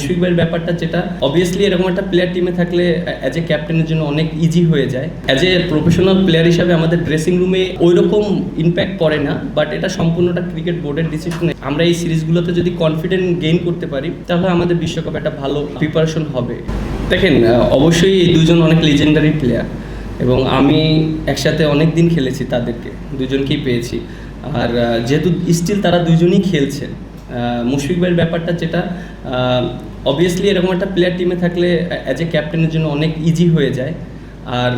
মুশফিক ভাইয়ের ব্যাপারটা যেটা অবভিয়াসলি এরকম একটা প্লেয়ার টিমে থাকলে অ্যাজ এ ক্যাপ্টেনের জন্য অনেক ইজি হয়ে যায়। অ্যাজ এ প্রফেশনাল প্লেয়ার হিসাবে আমাদের ড্রেসিং রুমে ওই রকম ইম্প্যাক্ট পড়ে না, বাট এটা সম্পূর্ণটা ক্রিকেট বোর্ডের ডিসিশনে। আমরা এই সিরিজগুলোতে যদি কনফিডেন্ট গেইন করতে পারি তাহলে আমাদের বিশ্বকাপে একটা ভালো প্রিপারেশন হবে। দেখেন, অবশ্যই এই দুজন অনেক লিজেন্ডারি প্লেয়ার এবং আমি একসাথে অনেক দিন খেলেছি, তাদেরকে দুজনকেই পেয়েছি। আর যেহেতু স্টিল তারা দুজনই খেলছে, মুশফিক ভাইয়ের ব্যাপারটা যেটা অবভিয়াসলি এরকম একটা প্লেয়ার টিমে থাকলে অ্যাজ এ ক্যাপ্টেনের জন্য অনেক ইজি হয়ে যায়। আর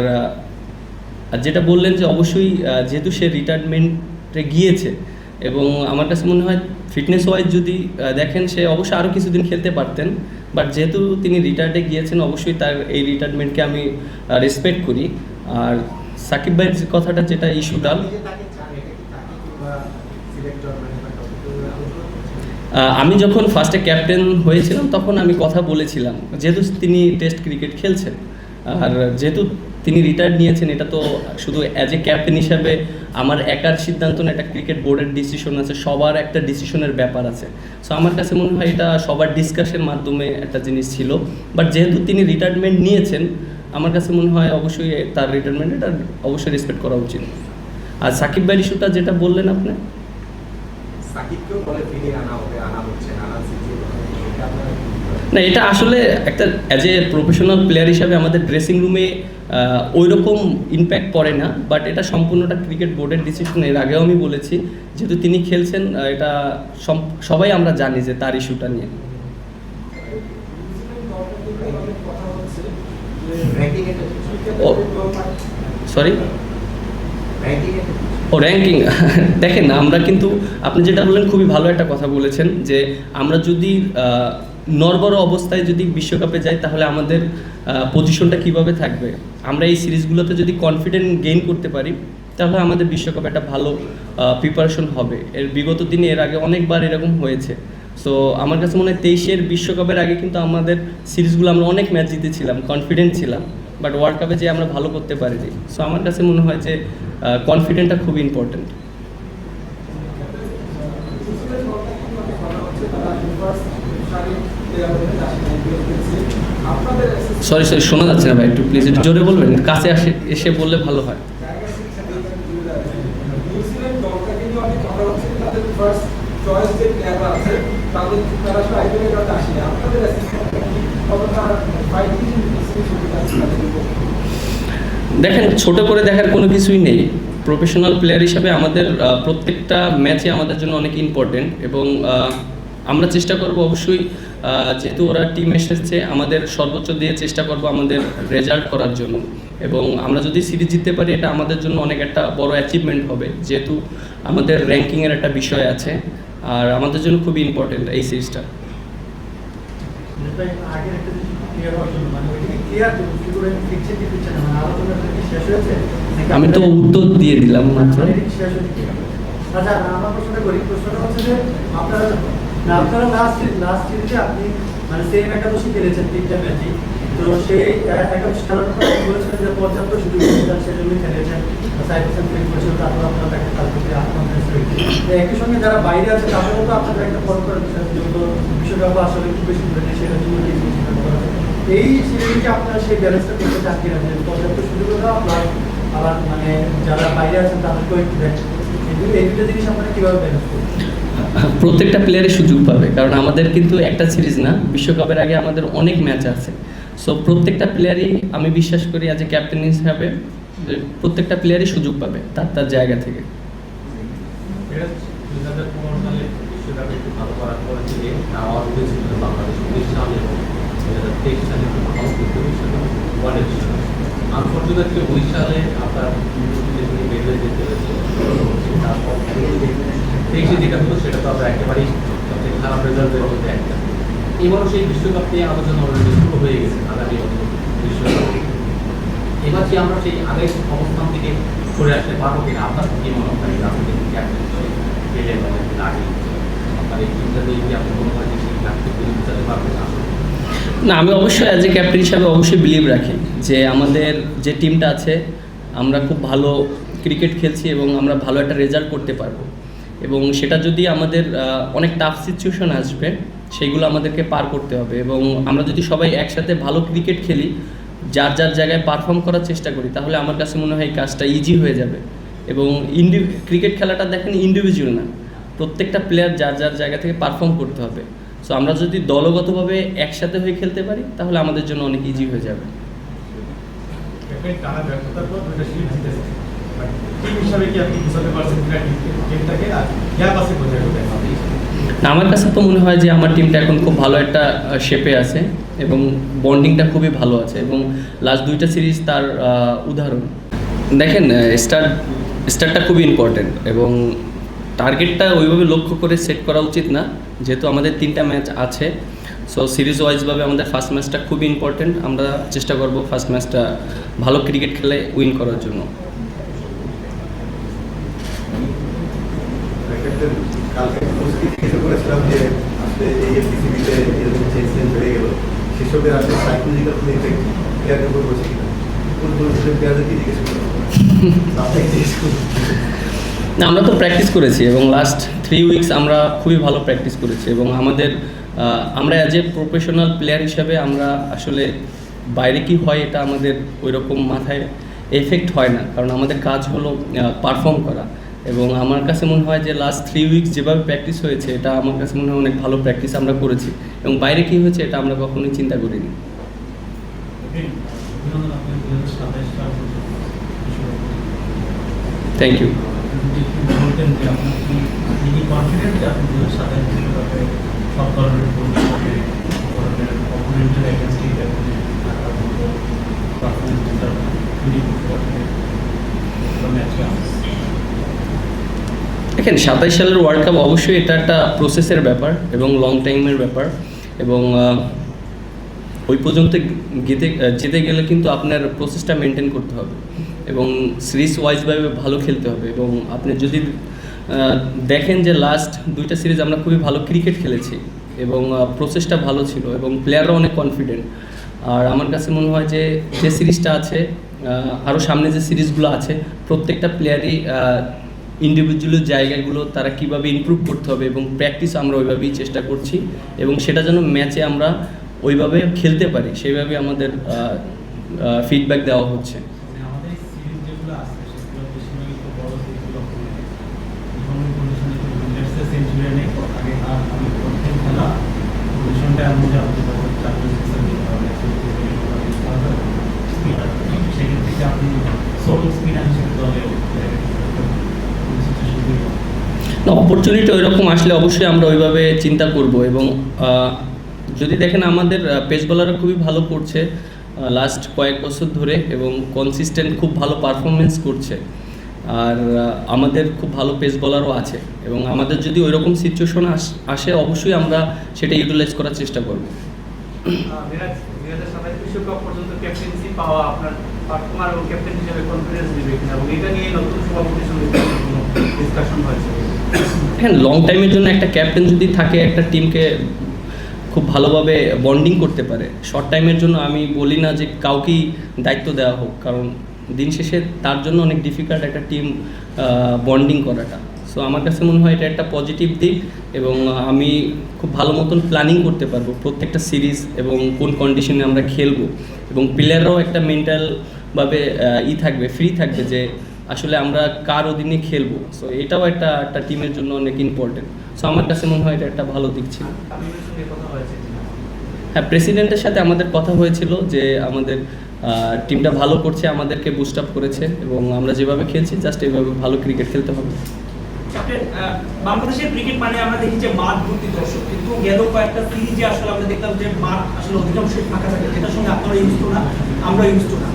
যেটা বললেন যে অবশ্যই যেহেতু সে রিটায়ারমেন্টে গিয়েছে এবং আমার কাছে মনে হয় ফিটনেস ওয়াইজ যদি দেখেন সে অবশ্যই আরও কিছুদিন খেলতে পারতেন, বাট যেহেতু তিনি রিটায়ার্ডে গিয়েছেন অবশ্যই তার এই রিটায়ারমেন্টকে আমি রেসপেক্ট করি। আর সাকিব ভাইয়ের কথাটা যেটা ইস্যুটা, আমি যখন ফার্স্টে ক্যাপ্টেন হয়েছিলাম তখন আমি কথা বলেছিলাম, যেহেতু তিনি টেস্ট ক্রিকেট খেলছেন আর যেহেতু তিনি রিটায়ার্ড নিয়েছেন, এটা তো শুধু অ্যাজ এ ক্যাপ্টেন হিসাবে আমার একার সিদ্ধান্ত না, একটা ক্রিকেট বোর্ডের ডিসিশন আছে, সবার একটা ডিসিশনের ব্যাপার আছে। সো আমার কাছে মনে হয় এটা সবার ডিসকাশনের মাধ্যমে একটা জিনিস ছিল, বাট যেহেতু তিনি রিটায়ারমেন্ট নিয়েছেন আমার কাছে মনে হয় অবশ্যই তার রিটায়ারমেন্ট এটা অবশ্যই রেসপেক্ট করা উচিত। আর সাকিব ভাইয়ের ইস্যুটা যেটা বললেন আপনি, না এটা আসলে একটা অ্যাজ এ প্রফেশনাল প্লেয়ার হিসাবে আমাদের ড্রেসিং রুমে ওই রকম ইম্প্যাক্ট পড়ে না, বাট এটা সম্পূর্ণটা ক্রিকেট বোর্ডের ডিসিশন। এর আগেও আমি বলেছি, যেহেতু তিনি খেলছেন এটা সবাই আমরা জানি যে তার ইস্যুটা নিয়ে। সরি, র্যাঙ্কিং দেখেন, আমরা কিন্তু আপনি যেটা বললেন খুবই ভালো একটা কথা বলেছেন যে আমরা যদি নড়বড় অবস্থায় যদি বিশ্বকাপে যাই তাহলে আমাদের পজিশনটা কিভাবে থাকবে। আমরা এই সিরিজগুলোতে যদি কনফিডেন্ট গেইন করতে পারি তাহলে আমাদের বিশ্বকাপে একটা ভালো প্রিপারেশন হবে। বিগত দিনে এর আগে অনেকবার এরকম হয়েছে। সো আমার কাছে মনে হয় 23-এর বিশ্বকাপের আগে কিন্তু আমাদের সিরিজগুলো আমরা অনেক ম্যাচ জিতেছিলাম, কনফিডেন্ট ছিলাম, বাট ওয়ার্ল্ড কাপে যে আমরা ভালো করতে পারিনি। সো আমার কাছে মনে হয় যে কনফিডেন্টটা খুব ইম্পর্টেন্ট। সরি শোনা যাচ্ছে না ভাই, একটু প্লিজ একটু জোরে বলবেন, কাছে এসে বললে ভালো হয়। দেখেন, ছোট করে দেখার কোনো কিছুই নেই। প্রফেশনাল প্লেয়ার হিসাবে আমাদের প্রত্যেকটা ম্যাচে আমাদের জন্য অনেক ইম্পর্টেন্ট এবং আমরা চেষ্টা করব অবশ্যই, যেহেতু ওরা টিম এসেছে, আমাদের সর্বোচ্চ দিয়ে চেষ্টা করব আমাদের রেজাল্ট করার জন্য এবং আমরা যদি সিরিজ জিততে পারি এটা আমাদের জন্য অনেক একটা বড় অ্যাচিভমেন্ট হবে, যেহেতু আমাদের র্যাঙ্কিংয়ের একটা বিষয় আছে আর আমাদের জন্য খুবই ইম্পর্টেন্ট এই সিরিজটা। আমি তো উত্তর দিয়ে দিলাম মাত্র। আচ্ছা, আমার প্রশ্নটা করি। প্রশ্নটা হচ্ছে যে আপনারা লাস্ট সিরিজে আপনি মানে সেম একাদশী খেলেছেন 3টা ম্যাচই, তো সেই একাদশী খেলার পর বলেছিলেন যে পর্যাপ্ত সুযোগ সেজন্যই খেলেছেন, সাইফার করেছিল, তারপর আপনারা একটা কাজ করতে আত্মবিশ্বাস রয়েছে। একই সঙ্গে যারা বাইরে আছে তাদেরও তো আপনাদের একটা ফলো করার বিষয়, যেহেতু বিশ্বকাপ আসলে খুব বেশি দূরে নেই, সেটার জন্য এই সিরিজকে আপনারা সেই ব্যালেন্সটা করতে চান কিনা, যে পর্যাপ্ত সুযোগ দেওয়া প্লাস আবার মানে যারা বাইরে আছেন তাদেরকেও একটু দেখেন, এই দুটো জিনিস আপনারা কীভাবে ব্যালেন্স করবেন? প্রত্যেকটা প্লেয়ারই সুযোগ পাবে, কারণ আমাদের কিন্তু একটা সিরিজ না, বিশ্বকাপের আগে আমাদের অনেক ম্যাচ আছে। সো প্রত্যেকটা প্লেয়ারই আমি বিশ্বাস করি অ্যাজ এ ক্যাপ্টেন হিসাবে প্রত্যেকটা প্লেয়ারই সুযোগ পাবে তার তার জায়গা থেকে। আনফর্চুনেটলি বরিশালে আপনার বেড়ে যেতে হয়েছে, যেটা হলো সেটা তো আমরা একেবারেই সবচেয়ে খারাপ রেজাল্টের মধ্যে একটা। এবারও সেই বিশ্বকাপ নিয়ে আলোচনা অলরেডি শুরু হয়ে গেছে আগামী বিশ্বকাপ। এবার কি আমরা সেই আগের অবস্থান থেকে সরে আসতে পারবো কিনা, আপনার কি মনে হয়? আপনি ক্যাপ্টেন পেলে অনেকদিন আগে আপনার এই টিমটাতে কি আপনি কোনো কাজে সেই ক্যাপ্টেন বুঝতে পারবেন না? না, আমি অবশ্যই অ্যাজ এ ক্যাপ্টেন হিসাবে অবশ্যই বিলিভ রাখি যে আমাদের যে টিমটা আছে আমরা খুব ভালো ক্রিকেট খেলছি এবং আমরা ভালো একটা রেজাল্ট করতে পারবো এবং সেটা যদি আমাদের অনেক টাফ সিচুয়েশন আসবে সেইগুলো আমাদেরকে পার করতে হবে। এবং আমরা যদি সবাই একসাথে ভালো ক্রিকেট খেলি, যার যার জায়গায় পারফর্ম করার চেষ্টা করি, তাহলে আমার কাছে মনে হয় এই কাজটা ইজি হয়ে যাবে। এবং ক্রিকেট খেলাটা দেখেন ইন্ডিভিজুয়াল না, প্রত্যেকটা প্লেয়ার যার যার জায়গা থেকে পারফর্ম করতে হবে। সো আমরা যদি দলগতভাবে একসাথে হয়ে খেলতে পারি, তাহলে আমাদের জন্য অনেক ইজি হয়ে যাবে। টানা ব্যর্থতার পর দুইটা সিরিজ জিতেছে, টিম হিসাবে কি আপনি বুঝাতে পারছেন টিমটাকে, আর গ্যাপ আছে কোথায় কোথায়? না, আমার কাছে তো মনে হয় যে আমার টিমটা এখন খুব ভালো একটা শেপে আছে এবং বন্ডিংটা খুবই ভালো আছে, এবং লাস্ট দুইটা সিরিজ তার উদাহরণ। দেখেন, স্টার্টটা খুবই ইম্পর্টেন্ট, এবং টার্গেটটা ওইভাবে লক্ষ্য করে সেট করা উচিত না, যেহেতু আমাদের 3টা ম্যাচ আছে। সো সিরিজ ওয়াইজভাবে আমাদের ফার্স্ট ম্যাচটা খুবই ইম্পর্টেন্ট। আমরা চেষ্টা করব ফার্স্ট ম্যাচটা ভালো ক্রিকেট খেলে উইন করার জন্য। কালকে কিছু করেছিলাম যে আসলে এই পৃথিবীতে এরকম চেঞ্জ হয়ে গেল, সেসবের আসলে সাইকোলজিক্যাল কোনো ইফেক্ট প্লেয়ারের উপর পড়ছে কিনা, কোন কোন প্লেয়ারদেরকে জিজ্ঞেস করলাম। না, আমরা তো প্র্যাকটিস করেছি, এবং লাস্ট 3 উইকস আমরা খুবই ভালো প্র্যাকটিস করেছি, এবং আমরা অ্যাজ এ প্রফেশনাল প্লেয়ার হিসাবে আমরা আসলে বাইরে কি হয় এটা আমাদের ওই রকম মাথায় এফেক্ট হয় না, কারণ আমাদের কাজ হলো পারফর্ম করা। এবং আমার কাছে মনে হয় যে লাস্ট 3 উইকস যেভাবে প্র্যাকটিস হয়েছে, এটা আমার কাছে মনে হয় অনেক ভালো প্র্যাকটিস আমরা করেছি, এবং বাইরে কী হয়েছে এটা আমরা কখনোই চিন্তা করিনি। Thank you. দেখেন, 27 সালের ওয়ার্ল্ড কাপ অবশ্যই এটা একটা প্রসেসের ব্যাপার এবং লং টাইমের ব্যাপার, এবং ওই পর্যন্ত যেতে গেলে কিন্তু আপনার প্রসেসটা মেনটেন করতে হবে, এবং সিরিজ ওয়াইজভাবে ভালো খেলতে হবে। এবং আপনি যদি দেখেন যে লাস্ট 2টা সিরিজ আমরা খুবই ভালো ক্রিকেট খেলেছি, এবং প্রসেসটা ভালো ছিল, এবং প্লেয়াররা অনেক কনফিডেন্ট। আর আমার কাছে মনে হয় যে সিরিজটা আছে, আরও সামনে যে সিরিজগুলো আছে, প্রত্যেকটা প্লেয়ারই ইন্ডিভিজুয়াল জায়গাগুলো তারা কীভাবে ইমপ্রুভ করতে হবে, এবং প্র্যাকটিস আমরা ওইভাবেই চেষ্টা করছি, এবং সেটা যেন ম্যাচে আমরা ওইভাবে খেলতে পারি, সেইভাবে আমাদের ফিডব্যাক দেওয়া হচ্ছে। আমাদের সিরিজ যেগুলো আছে সেগুলো বেশিরভাগই তো বড় সিরিজগুলো ইকোনমিক পজিশনে তো সেঞ্চুরি নেই, আগে আর আমি প্রথম খেলা পজিশনটা এমন যে আপনি তখন 4-6 দিতে হবে, সেখান থেকে আপনি সোলো স্পিনার হিসেবে দলে না, অপরচুনিটি ওইরকম আসলে অবশ্যই আমরা ওইভাবে চিন্তা করব। এবং যদি দেখেন আমাদের পেস বোলাররা খুবই ভালো করছে লাস্ট কয়েক বছর ধরে, এবং কনসিস্টেন্ট খুব ভালো পারফরমেন্স করছে, আর আমাদের খুব ভালো পেস বোলারও আছে, এবং আমাদের যদি ওইরকম সিচুয়েশন আসে অবশ্যই আমরা সেটা ইউটিলাইজ করার চেষ্টা করব। মিরাজ, 2027 বিশ্বকাপ পর্যন্ত ক্যাপ্টেন্সি পাওয়া আপনার পারফর্মার ও ক্যাপ্টেন হিসেবে কনফিডেন্স দিবে কিনা, এবং এটা নিয়ে নতুন সভাপতির সঙ্গে কোনো ডিসকাশন হয়েছে? হ্যাঁ, লং টাইমের জন্য একটা ক্যাপ্টেন যদি থাকে, একটা টিমকে খুব ভালোভাবে বন্ডিং করতে পারে। শর্ট টাইমের জন্য আমি বলি না যে কাউকেই দায়িত্ব দেওয়া হোক, কারণ দিন শেষে তার জন্য অনেক ডিফিকাল্ট একটা টিম বন্ডিং করাটা। সো আমার কাছে মনে হয় এটা একটা পজিটিভ দিক, এবং আমি খুব ভালো মতন প্ল্যানিং করতে পারবো প্রত্যেকটা সিরিজ, এবং কোন কন্ডিশনে আমরা খেলবো, এবং প্লেয়াররাও একটা মেন্টালভাবে থাকবে, ফ্রি থাকবে যে আসলে আমরা কার অধীনে খেলবো। সো এটাও একটা টিমের জন্য অনেক ইম্পর্টেন্ট। সো আমার কাছে মনে হয় এটা একটা ভালো দিক ছিল। হ্যাঁ, প্রেসিডেন্টের সাথে আমাদের কথা হয়েছিল যে আমাদের টিমটা ভালো করছে, আমাদেরকে বুস্ট আপ করেছে, এবং আমরা যেভাবে খেলছি জাস্ট এইভাবে ভালো ক্রিকেট খেলতে হবে। বাংলাদেশের ক্রিকেট মানে আমরা দেখি যে মাঠ ভর্তি দর্শক, কিন্তু গেল কয়েকটা সিরিজে আসলে আমরা দেখলাম যে মাঠ আসলে অধিকাংশই ফাঁকা থাকে, যেটার সঙ্গে আপনারা ইউজ না, আমরা ইউজ না।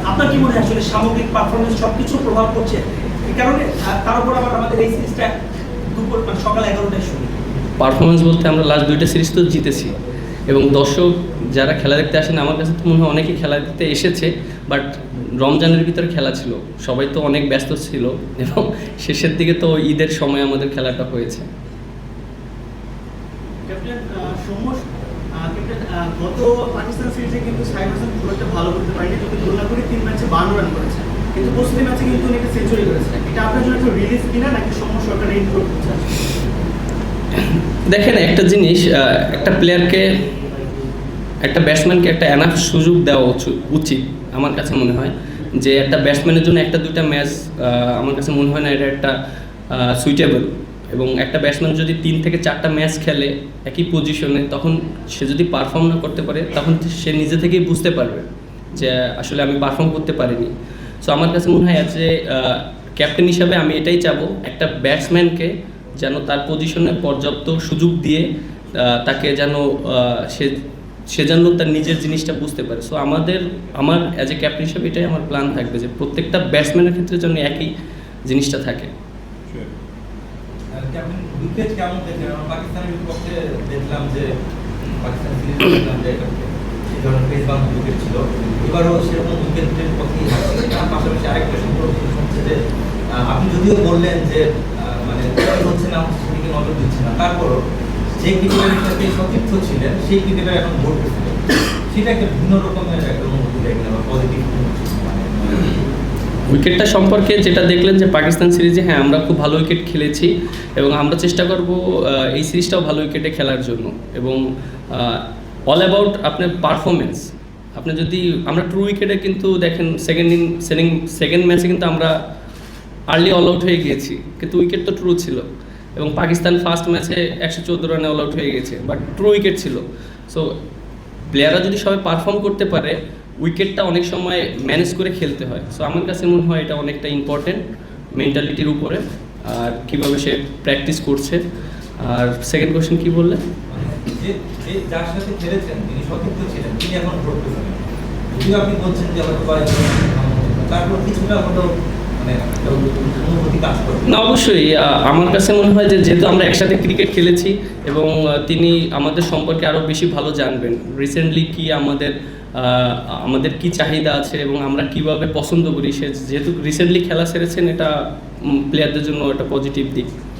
আপনার কি মনে হয় আসলে সামগ্রিক পারফরমেন্স সবকিছু প্রভাব পড়ছে এই কারণে? তার উপর আবার আমাদের এই সিরিজটা দুপুর মানে সকাল 11টায় শুরু। পারফরমেন্স বলতে আমরা লাস্ট 2টা সিরিজ তো জিতেছি, এবং দর্শক যারা খেলা দেখতে আসেন আমার কাছে তো মনে হয় অনেকেই খেলা দেখতে এসেছে, বাট রমজানের ভিতরে খেলা ছিল, সবাই তো অনেক ব্যস্ত ছিল, এবং শেষের দিকে তো ঈদের সময় আমাদের খেলাটা হয়েছে। গত পাকিস্তান সিরিজে কিন্তু সাইদ হাসান খুব একটা ভালো করতে পারেনি, যদি তুলনা করি 3 ম্যাচে 52 রান করেছে, কিন্তু প্রস্তুতি ম্যাচে কিন্তু উনি একটা সেঞ্চুরি করেছে। এটা আপনার জন্য একটা রিলিফ কিনা, নাকি সৌম্য সরকার ইনপুট করছে? দেখেন একটা জিনিস, একটা প্লেয়ারকে, একটা ব্যাটসম্যানকে একটা এনাফ সুযোগ দেওয়া উচিত আমার কাছে মনে হয়। যে একটা ব্যাটসম্যানের জন্য একটা দুইটা ম্যাচ আমার কাছে মনে হয় না এটা একটা সুইটেবল। এবং একটা ব্যাটসম্যান যদি 3 থেকে 4টা ম্যাচ খেলে একই পজিশনে, তখন সে যদি পারফর্ম না করতে পারে তখন সে নিজে থেকেই বুঝতে পারবে যে আসলে আমি পারফর্ম করতে পারিনি। সো আমার কাছে মনে হয় যে ক্যাপ্টেন হিসাবে আমি এটাই চাবো, একটা ব্যাটসম্যানকে যেন তার পজিশনে পর্যাপ্ত সুযোগ দিয়ে তাকে যেন সে যেন তার নিজের জিনিসটা বুঝতে পারে। সো আমার অ্যাজ এ ক্যাপ্টেন হিসাবে এটাই আমার প্ল্যান থাকবে যে প্রত্যেকটা ব্যাটসম্যানের ক্ষেত্রে যেন একই জিনিসটা থাকে। উইকেট কেমন দেখলেন? পাকিস্তানের বিপক্ষে দেখলাম যে পাকিস্তান সিরিজ দেখলাম যে এই ধরনের পেসবাউন্ড উইকেট ছিল, এবারও সেরকম উইকেটের পথেই হাঁটছে। তার পাশাপাশি আরেকটা সম্পর্ক হচ্ছে যে আপনি যদিও বললেন যে মানে হচ্ছে না, সেদিকে নজর দিচ্ছে না, তারপরও যে ক্রিকেটারের সাথে সতীর্থ ছিলেন সেই ক্রিকেটার এখন ভোট করছিলেন, সেটা একটা ভিন্ন রকমের একটা অনুভূতি দেখলেন বা পজিটিভ উইকেটটা সম্পর্কে যেটা দেখলেন যে পাকিস্তান সিরিজে হ্যাঁ আমরা খুব ভালো উইকেট খেলেছি এবং আমরা চেষ্টা করব এই সিরিজটাও ভালো উইকেটে খেলার জন্য। এবং অল অ্যাবাউট আপনার পারফরমেন্স। আপনি যদি আমরা ট্রু উইকেটে কিন্তু দেখেন সেকেন্ড ম্যাচে কিন্তু আমরা আর্লি অল আউট হয়ে গিয়েছি, কিন্তু উইকেট তো ট্রু ছিল। এবং পাকিস্তান ফার্স্ট ম্যাচে 114 রানে অল আউট হয়ে গেছে, বাট ট্রু উইকেট ছিল। সো প্লেয়াররা যদি সবাই পারফর্ম করতে পারে, উইকেটটা অনেক সময় ম্যানেজ করে খেলতে হয়। সো আমার কাছে মনে হয় এটা অনেকটা ইম্পর্টেন্ট মেন্টালিটির উপরে, আর কীভাবে সে প্র্যাকটিস করছে। আর সেকেন্ড কোয়েশ্চেন কী বললেন? যে যার সাথে খেলেছেন তিনি সতীর্থ ছিলেন, তিনি এখন ভোট করছেন, যদিও আপনি বলছেন যে হয়তো তারপর কিছুটা হয়তো মানে অনুভূতি কাজ করে না, অবশ্যই আমার কাছে মনে হয় যে যেহেতু আমরা একসাথে ক্রিকেট খেলেছি এবং তিনি আমাদের সম্পর্কে আরও বেশি ভালো জানবেন, রিসেন্টলি কি আমাদের কি চাহিদা আছে এবং আমরা কিভাবে পছন্দ করি। সে যেহেতু রিসেন্টলি খেলা সেরেছেন, এটা প্লেয়ারদের জন্য একটা পজিটিভ দিক।